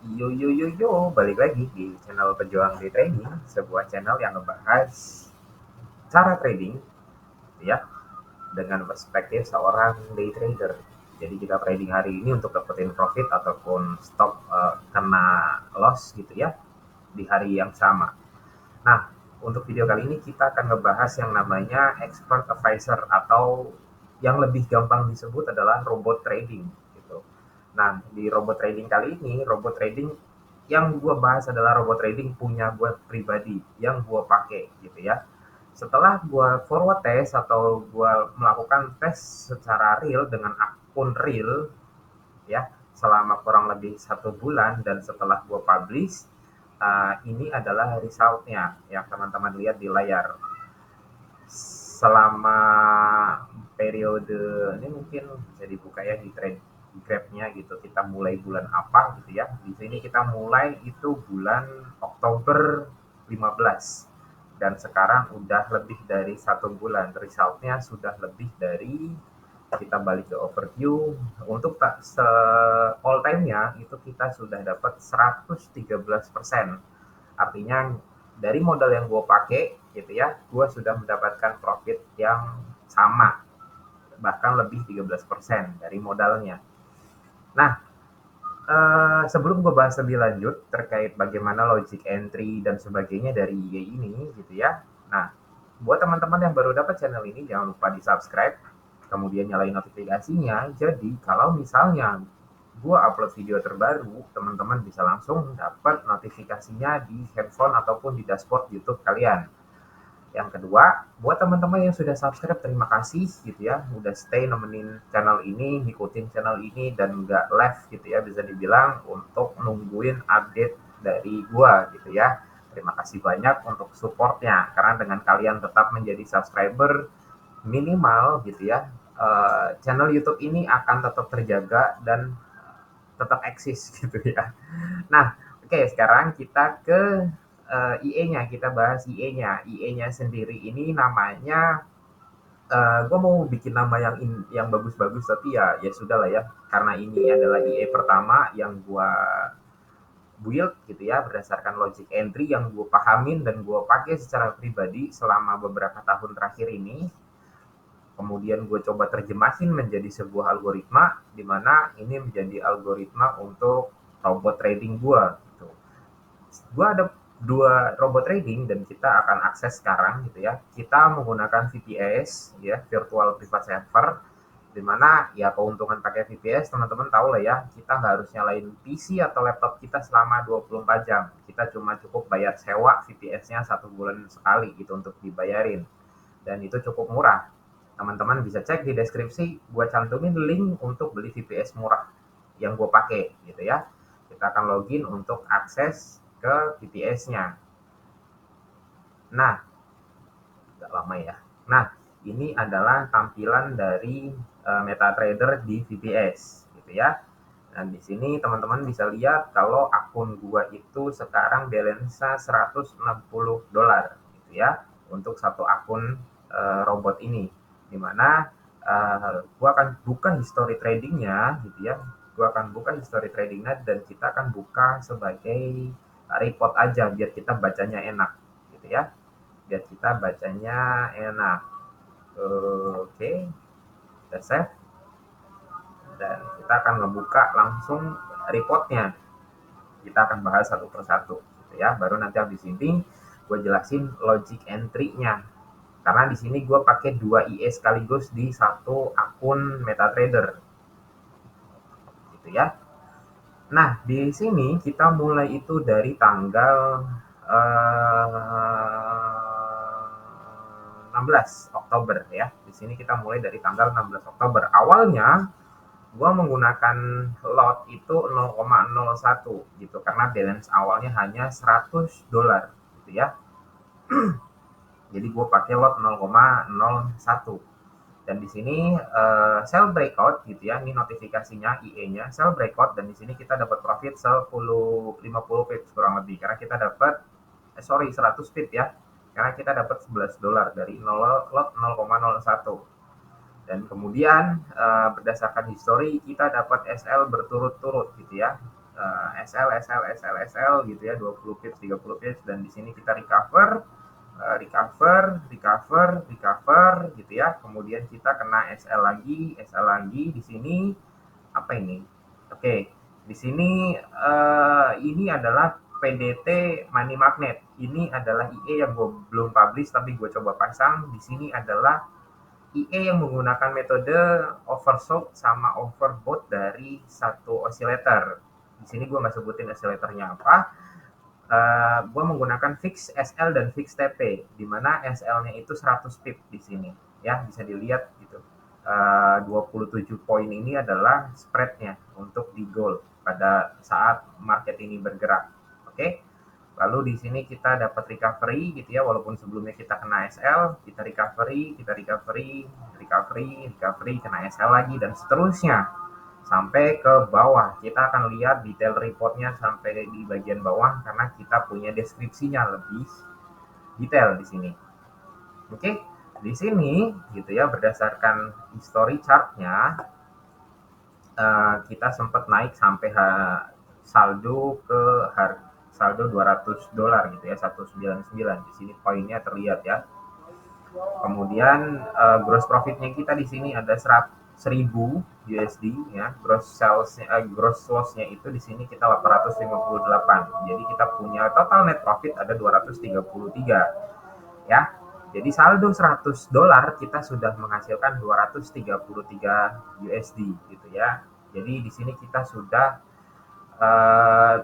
Yo yo yo yo, balik lagi di channel Pejuang Day Trading, sebuah channel yang ngebahas cara trading, ya, dengan perspektif seorang day trader. Jadi kita trading hari ini untuk dapetin profit ataupun stop kena loss gitu ya di hari yang sama. Nah, untuk video kali ini kita akan ngebahas yang namanya expert advisor atau yang lebih gampang disebut adalah robot trading gitu. Nah, di robot trading kali ini, robot trading yang gue bahas adalah robot trading punya gue pribadi yang gue pakai gitu ya. Setelah gue forward test atau gue melakukan tes secara real dengan akun real ya selama kurang lebih 1 bulan, dan setelah gue publish, ini adalah resultnya yang teman-teman lihat di layar. Selama periode ini mungkin bisa dibuka ya di trade grabnya gitu, kita mulai bulan apa gitu ya. Di sini kita mulai itu bulan Oktober 15, dan sekarang udah lebih dari 1 bulan, resultnya sudah lebih dari, kita balik ke overview, untuk tak se all time-nya itu kita sudah dapat 113%. Artinya dari modal yang gue pakai gitu ya, gue sudah mendapatkan profit yang sama, bahkan lebih 13% dari modalnya. Nah, sebelum gue bahas lebih lanjut terkait bagaimana logic entry dan sebagainya dari IG ini gitu ya. Nah, buat teman-teman yang baru dapat channel ini, jangan lupa di subscribe, kemudian nyalain notifikasinya. Jadi kalau misalnya gue upload video terbaru, teman-teman bisa langsung dapat notifikasinya di handphone ataupun di dashboard YouTube kalian. Yang kedua, buat teman-teman yang sudah subscribe, terima kasih gitu ya, udah stay nemenin channel ini, ngikutin channel ini, dan nggak left gitu ya, bisa dibilang untuk nungguin update dari gua gitu ya. Terima kasih banyak untuk supportnya, karena dengan kalian tetap menjadi subscriber minimal gitu ya, channel YouTube ini akan tetap terjaga dan tetap eksis gitu ya. Nah, oke, sekarang kita ke IE-nya, kita bahas IE-nya. IE-nya sendiri ini namanya, gue mau bikin nama yang bagus-bagus, tapi ya sudah lah ya, karena ini adalah IE pertama yang gue build gitu ya, berdasarkan logic entry yang gue pahamin dan gue pakai secara pribadi selama beberapa tahun terakhir ini. Kemudian gue coba terjemahin menjadi sebuah algoritma, di mana ini menjadi algoritma untuk robot trading gue gitu. Gue ada 2 robot trading dan kita akan akses sekarang gitu ya. Kita menggunakan VPS ya, virtual private server, di mana ya keuntungan pakai VPS teman-teman tahu lah ya, kita nggak harus nyalain PC atau laptop kita selama 24 jam. Kita cuma cukup bayar sewa VPS-nya 1 bulan sekali gitu untuk dibayarin. Dan itu cukup murah. Teman-teman bisa cek di deskripsi, gue cantumin link untuk beli VPS murah yang gue pakai gitu ya. Kita akan login untuk akses ke VPS-nya. Nah, agak lama ya. Nah, ini adalah tampilan dari MetaTrader di VPS gitu ya. Nah, di sini teman-teman bisa lihat kalau akun gua itu sekarang balance-nya $160 gitu ya, untuk satu akun robot ini. Dimana gua akan buka history tradingnya gitu ya. Gua akan buka history tradingnya dan kita akan buka sebagai report aja biar kita bacanya enak gitu ya. Biar kita bacanya enak. Oke, kita save dan kita akan membuka langsung reportnya. Kita akan bahas satu persatu gitu ya. Baru nanti habis ini gue jelasin logic entry-nya. Karena di sini gue pakai 2 IE sekaligus di satu akun MetaTrader gitu ya. Nah, di sini kita mulai itu dari tanggal 16 Oktober ya. Di sini kita mulai dari tanggal 16 Oktober. Awalnya gua menggunakan lot itu 0,01 gitu karena balance awalnya hanya $100 gitu ya. Jadi gue pakai lot 0,01, dan di sini sell breakout gitu ya. Ini notifikasinya IE-nya sell breakout, dan di sini kita dapat profit 50 pips kurang lebih, karena kita dapat 100 pip ya, karena kita dapat $11 dari lot 0,01. Dan kemudian berdasarkan history kita dapat SL berturut-turut gitu ya. SL SL gitu ya, 20 pips, 30 pips, dan di sini kita recover gitu ya. Kemudian kita kena SL lagi di sini apa ini? Oke, di sini ini adalah PDT Money Magnet. Ini adalah IE yang gue belum publish tapi gue coba pasang. Di sini adalah IE yang menggunakan metode oversold sama overbought dari satu oscillator. Di sini gue nggak sebutin oscillatornya apa. Gue menggunakan fix SL dan fix TP, di mana SL-nya itu 100 pip di sini. Ya, bisa dilihat gitu. 27 poin ini adalah spreadnya untuk di gold pada saat market ini bergerak. Oke. Lalu di sini kita dapat recovery gitu ya, walaupun sebelumnya kita kena SL, kita recovery, kena SL lagi dan seterusnya sampai ke bawah. Kita akan lihat detail reportnya sampai di bagian bawah karena kita punya deskripsinya lebih detail di sini. Oke, di sini gitu ya, berdasarkan history chartnya kita sempat naik sampai saldo ke saldo $200 gitu ya, 199. Di sini poinnya terlihat ya. Kemudian gross profitnya kita di sini ada 1.000 USD ya. Gross lossnya itu di sini kita 858. Jadi kita punya total net profit ada 233 ya. Jadi saldo $100 kita sudah menghasilkan 233 USD gitu ya. Jadi di sini kita sudah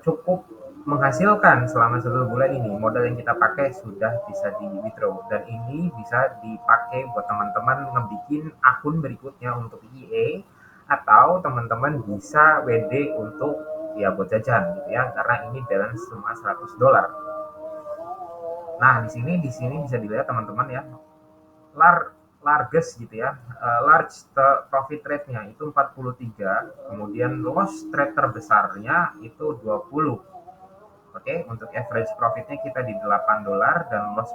cukup menghasilkan selama 1 bulan ini. Modal yang kita pakai sudah bisa di withdraw dan ini bisa dipakai buat teman-teman ngebikin akun berikutnya untuk IE atau teman-teman bisa WD untuk ya buat jajan gitu ya, karena ini balance cuma $100. Nah, di sini bisa dilihat teman-teman ya, largest gitu ya, large profit rate-nya itu 43, kemudian loss trade terbesarnya itu 20. Oke, untuk average profitnya kita di $8 dan loss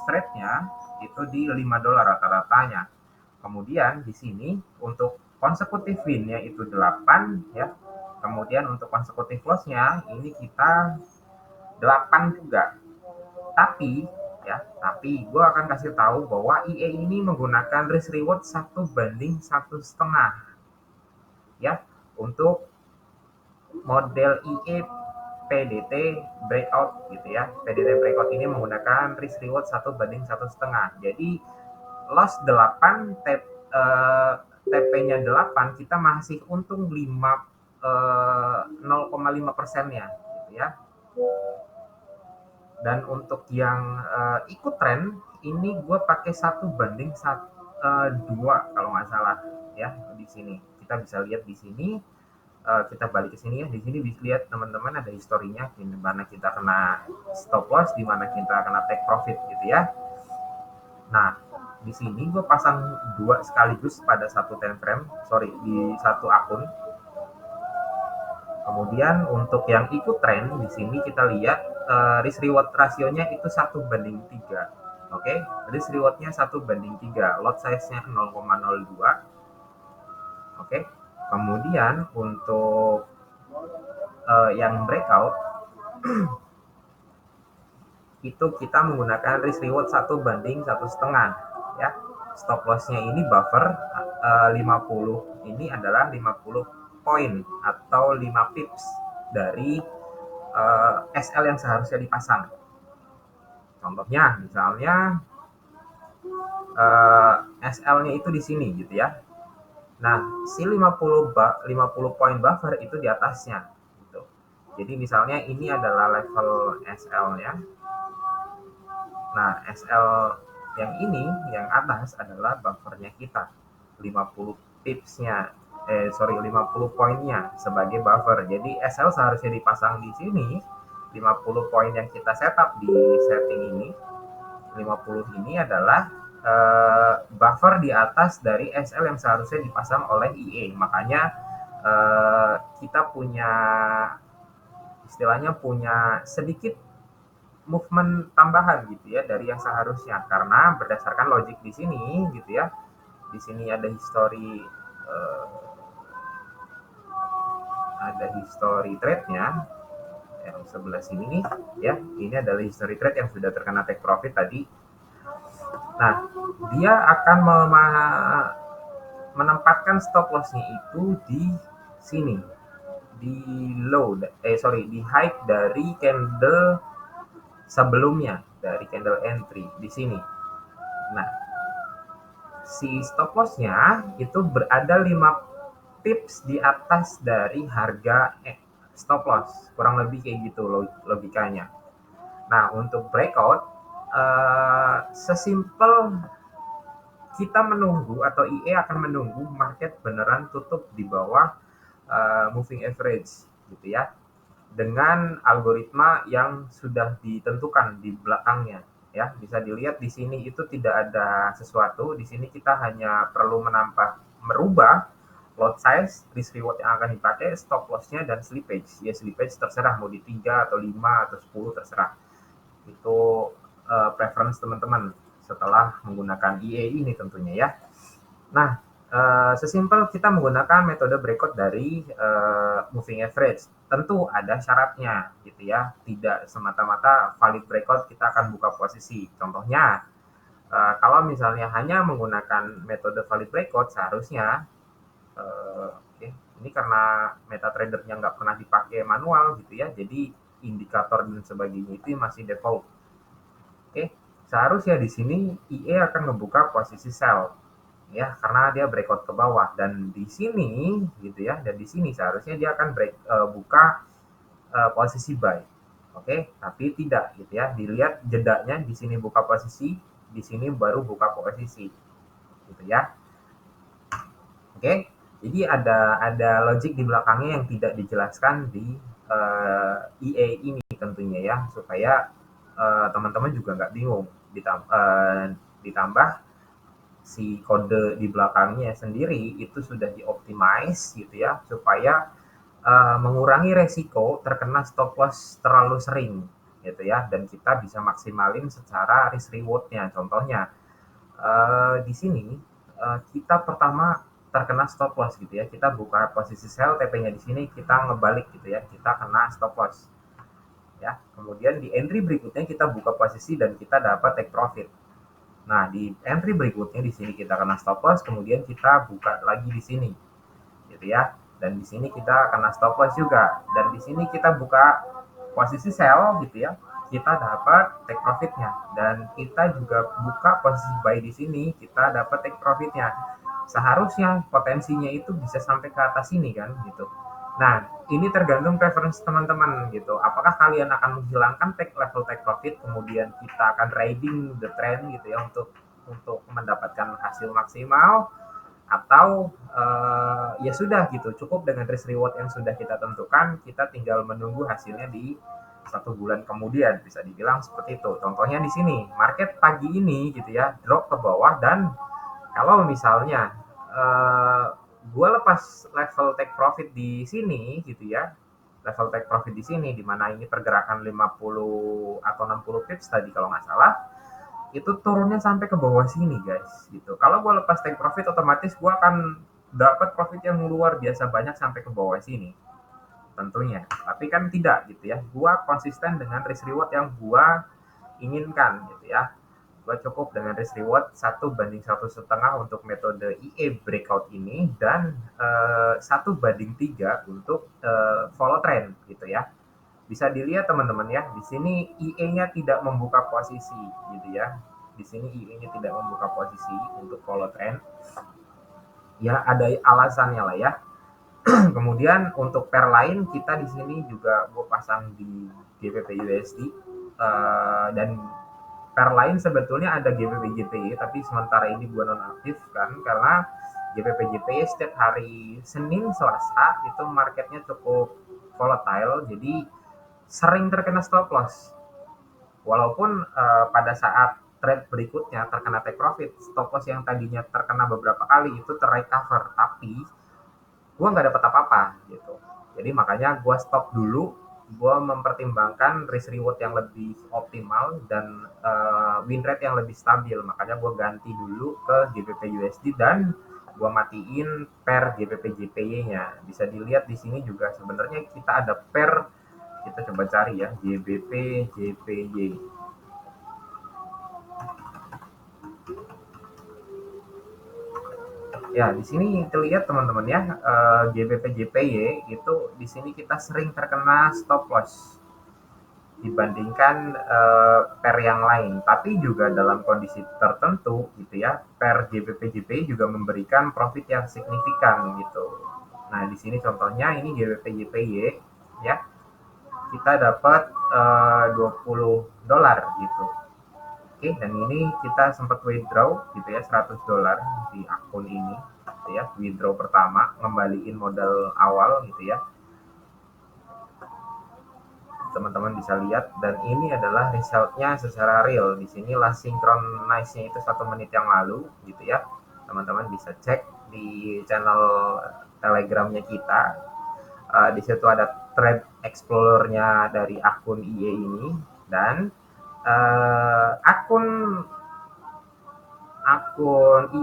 trade-nya itu di $5 rata-ratanya. Kemudian di sini untuk consecutive win-nya itu 8 ya. Kemudian untuk consecutive loss-nya ini kita 8 juga. Tapi gue akan kasih tahu bahwa IE ini menggunakan risk reward 1:1,5 ya untuk model IE PDT breakout gitu ya. PDT breakout ini menggunakan risk reward 1:1,5. Jadi loss 8, TP-nya 8, kita masih untung 0,5%-nya gitu ya. Dan untuk yang ikut tren ini gue pakai 1:2 kalau nggak salah ya. Di sini kita bisa lihat di sini, kita balik ke sini ya. Di sini bisa lihat teman-teman ada historinya di mana kita kena stop loss, di mana kita kena take profit gitu ya. Nah, di sini gue pasang 2 sekaligus pada satu time frame, di satu akun. Kemudian untuk yang ikut tren di sini kita lihat risk reward rasionya itu 1:3. Oke, risk rewardnya 1:3, lot size-nya 0,02. Oke, kemudian untuk yang breakout itu kita menggunakan risk reward 1:1,5 ya. Stop loss-nya ini buffer 50, ini adalah 50 poin atau 5 pips dari SL yang seharusnya dipasang. Contohnya misalnya SL-nya itu di sini gitu ya. Nah, si 50 poin buffer itu di atasnya gitu. Jadi misalnya ini adalah level SL-nya. Nah, SL yang ini yang atas adalah buffernya kita. 50 pipsnya 50 poinnya sebagai buffer. Jadi SL seharusnya dipasang di sini. 50 poin yang kita setup di setting ini, 50 ini adalah buffer di atas dari SL yang seharusnya dipasang oleh IE. Makanya kita punya istilahnya punya sedikit movement tambahan gitu ya dari yang seharusnya, karena berdasarkan logik di sini gitu ya. Di sini ada history ada history trade-nya yang sebelah sini nih ya. Ini adalah history trade yang sudah terkena take profit tadi. Nah, dia akan menempatkan stop loss-nya itu di sini, di di high dari candle sebelumnya, dari candle entry di sini. Nah, si stop loss-nya itu berada 5 pips di atas dari harga stop loss, kurang lebih kayak gitu logikanya. Nah, untuk breakout sesimpel kita menunggu atau IE akan menunggu market beneran tutup di bawah moving average gitu ya, dengan algoritma yang sudah ditentukan di belakangnya ya. Bisa dilihat di sini itu tidak ada sesuatu, di sini kita hanya perlu merubah lot size, risk reward yang akan dipakai, stop loss-nya dan slippage. Ya slippage terserah mau di 3 atau 5 atau 10 terserah. Itu preference teman-teman setelah menggunakan IE ini tentunya ya. Nah, sesimpel kita menggunakan metode breakout dari moving average. Tentu ada syaratnya gitu ya. Tidak semata-mata valid breakout kita akan buka posisi. Contohnya, kalau misalnya hanya menggunakan metode valid breakout seharusnya ini karena MetaTrader-nya nggak pernah dipakai manual gitu ya, jadi indikator dan sebagainya itu masih default. Seharusnya di sini IE akan membuka posisi sell ya, karena dia breakout ke bawah, dan di sini gitu ya, dan di sini seharusnya dia akan buka posisi buy. Tapi tidak gitu ya. Dilihat jedanya, di sini buka posisi, di sini baru buka posisi gitu ya. Jadi ada logik di belakangnya yang tidak dijelaskan di IE ini tentunya ya, supaya teman-teman juga nggak bingung. Ditambah si kode di belakangnya sendiri itu sudah dioptimize gitu ya, supaya mengurangi resiko terkena stop loss terlalu sering gitu ya, dan kita bisa maksimalin secara risk reward-nya. Contohnya di sini kita pertama terkena stop loss gitu ya, kita buka posisi sell, TP-nya di sini kita ngebalik gitu ya, kita kena stop loss ya. Kemudian di entry berikutnya kita buka posisi dan kita dapat take profit. Nah, di entry berikutnya di sini kita kena stop loss, kemudian kita buka lagi di sini gitu ya. Dan di sini kita kena stop loss juga, dan di sini kita buka posisi sell gitu ya, kita dapat take profitnya, dan kita juga buka posisi buy di sini, kita dapat take profitnya. Seharusnya potensinya itu bisa sampai ke atas sini kan gitu. Nah, ini tergantung preference teman-teman gitu. Apakah kalian akan menghilangkan level take profit, kemudian kita akan riding the trend gitu ya, untuk mendapatkan hasil maksimal, atau ya sudah gitu, cukup dengan risk reward yang sudah kita tentukan, kita tinggal menunggu hasilnya di 1 bulan kemudian, bisa dibilang seperti itu. Contohnya di sini, market pagi ini gitu ya, drop ke bawah, dan kalau misalnya gue lepas level take profit di sini gitu ya, level take profit di sini, di mana ini pergerakan 50 atau 60 pips tadi kalau nggak salah, itu turunnya sampai ke bawah sini guys gitu. Kalau gue lepas take profit, otomatis gue akan dapat profit yang luar biasa banyak sampai ke bawah sini tentunya. Tapi kan tidak gitu ya, gue konsisten dengan risk reward yang gue inginkan gitu ya. Gue cukup dengan risk reward 1:1,5 untuk metode IE breakout ini, dan 1:3 untuk follow trend gitu ya. Bisa dilihat teman-teman ya, di sini IE-nya tidak membuka posisi gitu ya. Di sini IE-nya tidak membuka posisi untuk follow trend. Ya ada alasannya lah ya. Kemudian untuk pair lain kita di sini juga gue pasang di GBP USD, dan pair lain sebetulnya ada GBP JPY, tapi sementara ini gue nonaktif kan, karena GBP JPY setiap hari Senin Selasa itu marketnya cukup volatile, jadi sering terkena stop loss. Walaupun pada saat trade berikutnya terkena take profit, stop loss yang tadinya terkena beberapa kali itu terrecover, tapi gue nggak dapat apa-apa gitu. Jadi makanya gue stop dulu, gue mempertimbangkan risk reward yang lebih optimal dan win rate yang lebih stabil. Makanya gue ganti dulu ke GBP USD, dan gua matiin pair JPP JPY-nya. Bisa dilihat di sini juga sebenarnya kita ada pair, kita coba cari ya, JBP JPY. Ya, di sini terlihat teman-teman ya, GBP JPY itu di sini kita sering terkena stop loss dibandingkan pair yang lain. Tapi juga dalam kondisi tertentu gitu ya, pair GBP JPY juga memberikan profit yang signifikan gitu. Nah, di sini contohnya ini GBP JPY ya, kita dapat $20 gitu. Oke, dan ini kita sempat withdraw gitu ya, $100 di akun ini gitu ya, withdraw pertama, ngembaliin modal awal gitu ya. Teman-teman bisa lihat, dan ini adalah resultnya secara real. Di sini last synchronize-nya itu 1 menit yang lalu gitu ya. Teman-teman bisa cek di channel telegramnya kita. Di situ ada trade explorer-nya dari akun IE ini, dan akun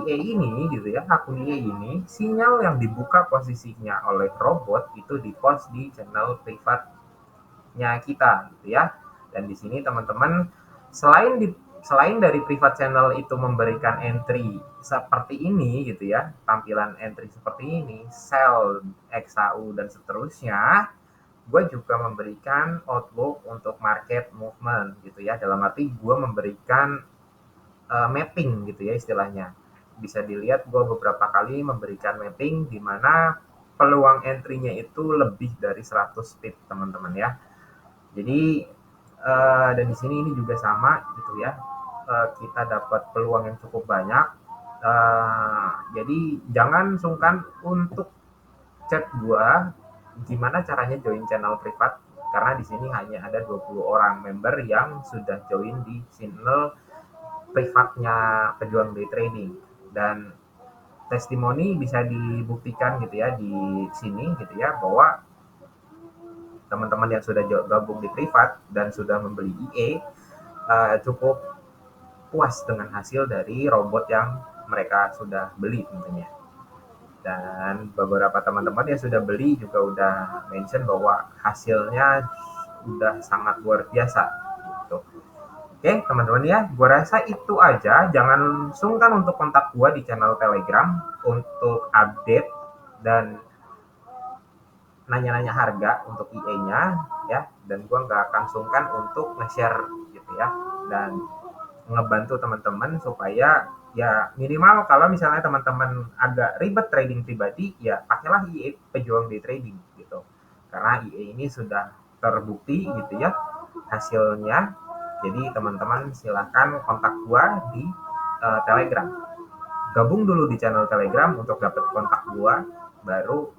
IE ini gitu ya, akun IE ini sinyal yang dibuka posisinya oleh robot itu di post di channel privatnya kita gitu ya. Dan di sini teman-teman, selain selain dari private channel itu memberikan entry seperti ini gitu ya, tampilan entry seperti ini, sell, XAU dan seterusnya, gue juga memberikan outlook untuk market movement gitu ya. Dalam arti gue memberikan mapping gitu ya istilahnya. Bisa dilihat gue beberapa kali memberikan mapping di mana peluang entry-nya itu lebih dari 100 pip teman-teman ya. Jadi dan di sini ini juga sama gitu ya. Kita dapat peluang yang cukup banyak. Jadi jangan sungkan untuk chat gua gimana caranya join channel privat, karena di sini hanya ada 20 orang member yang sudah join di channel privatnya Pejuang Day Trading. Dan testimoni bisa dibuktikan gitu ya di sini gitu ya, bahwa teman-teman yang sudah gabung di privat dan sudah membeli IE cukup puas dengan hasil dari robot yang mereka sudah beli tentunya. Dan beberapa teman-teman yang sudah beli juga udah mention bahwa hasilnya udah sangat luar biasa gitu. Oke teman-teman ya, gua rasa itu aja. Jangan sungkan untuk kontak gua di channel Telegram untuk update dan nanya-nanya harga untuk IE-nya ya. Dan gua nggak akan sungkan untuk nge-share gitu ya, dan ngebantu teman-teman supaya ya minimal kalau misalnya teman-teman agak ribet trading pribadi, ya pakailah IE Pejuang Day Trading gitu. Karena IE ini sudah terbukti gitu ya hasilnya. Jadi teman-teman silahkan kontak gua di Telegram. Gabung dulu di channel Telegram untuk dapat kontak gua, baru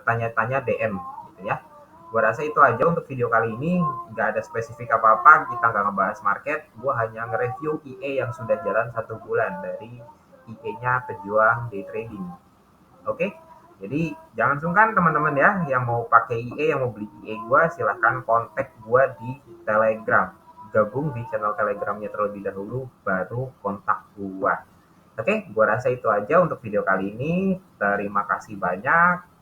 tanya-tanya DM gitu ya. Gua rasa itu aja untuk video kali ini. Nggak ada spesifik apa-apa, kita nggak ngebahas market. Gua hanya nge-review IE yang sudah jalan 1 bulan dari IE-nya Pejuang Day Trading. Oke, jadi jangan sungkan teman-teman ya, yang mau pakai IE, yang mau beli IE gua, silahkan kontak gua di Telegram. Gabung di channel Telegramnya terlebih dahulu, baru kontak gua. Oke, gua rasa itu aja untuk video kali ini. Terima kasih banyak.